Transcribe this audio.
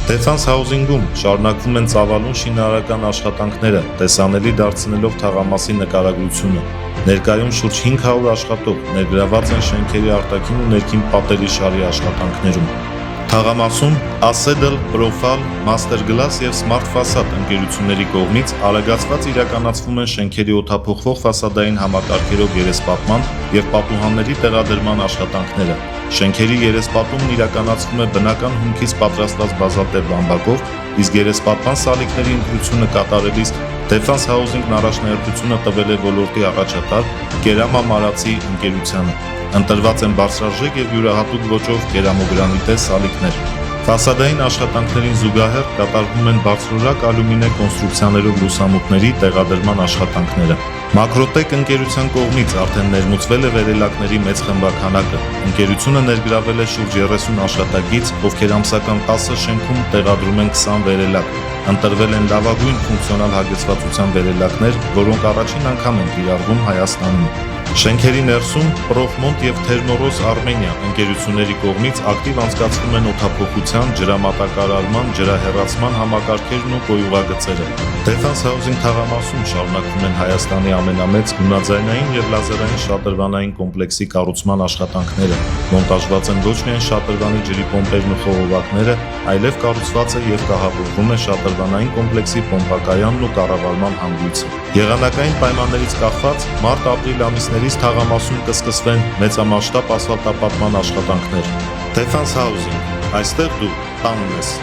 Defense Housing-ում շարունակվում են ծավալուն շինարարական աշխատանքները, տեսանելի դարձնելով թաղամասի նկարագրությունը։ Ներկայում շուրջ 500 աշխատող ներգրաված են շենքերի արտաքին ու ներքին պատերի շարի աշխատանքներում։ Թաղամասում Acedal, Profal, Masterglass և Smart Facade ընկերությունների կողմից արագացված իրականացվում են շենքերի օդափոխվող ֆասադային համակարգերով երեսպատման և պատուհանների տեղադրման աշխատանքները։ Շենքերի երեսպատումն իրականացվում է բնական հումքից պատրաստված բազալտե բամբակով, իսկ երեսպատման սալիկների ընտրությունը կատարելիս Defense Housing-ն առաջնահերթությունը տվել է ոլորտի առաջատար Կերամա Մարացի ընկերությանը։ Ընտրված են բարձրարժեք և յուրահատուկ ոճով կերամոգրանիտե սալիկներ։ Ֆասադային աշխատանքներին զուգահեռ կատարվում են բարձրորակ ալյումինե կոնստրուկցիաներով լուսամուտների տեղադրման աշխատանքները։ Մակրոտեկ ընկերության կողմից արդեն ներմուծվել է վերելակների մեծ խմբաքանակը։ Ընկերությունը ներգրավել է շուրջ 30 աշխատակից, ովքեր ամսական 10 շենքում տեղադրում են 20 վերելակ։ Ընտրվել են լավագույն ֆունկցիոնալ հագեցվածության վերելակներ, որոնք առաջին անգամ են կիրառվում Հայաստանում։ Շենքերի ներսում Պրոֆմոնտ և Թերմորոս Արմենիա ընկերությունների կողմից ակտիվ անցկացվում են օդափոխության, ջրամատակարարման, ջրահեռացման համակարգերն ու կոյուղագծերը։ Defense Housing թաղամասում շարունակվում են Հայաստանի ամենամեծ գունաձայնային և լազերային շատրվանային կոմպլեքսի կառուցման աշխատանքները։ Մոնտաժված են ոչ միայն շատրվանի ջրի պոմպերն ու խողովակները, այլև կառուցված է և կահավորվում է շատրվանային կոմպլեքսի պոմպակայանն ու կառավարման հանգույցը։ Եղանակային պայմաններից կախված մարտ-ապրիլ ամիսներից թաղամասում կսկսվեն մեծամասշտաբ ասֆալտապատման աշխատանքներ։ Defense Housing, այստեղ դու տանն ես։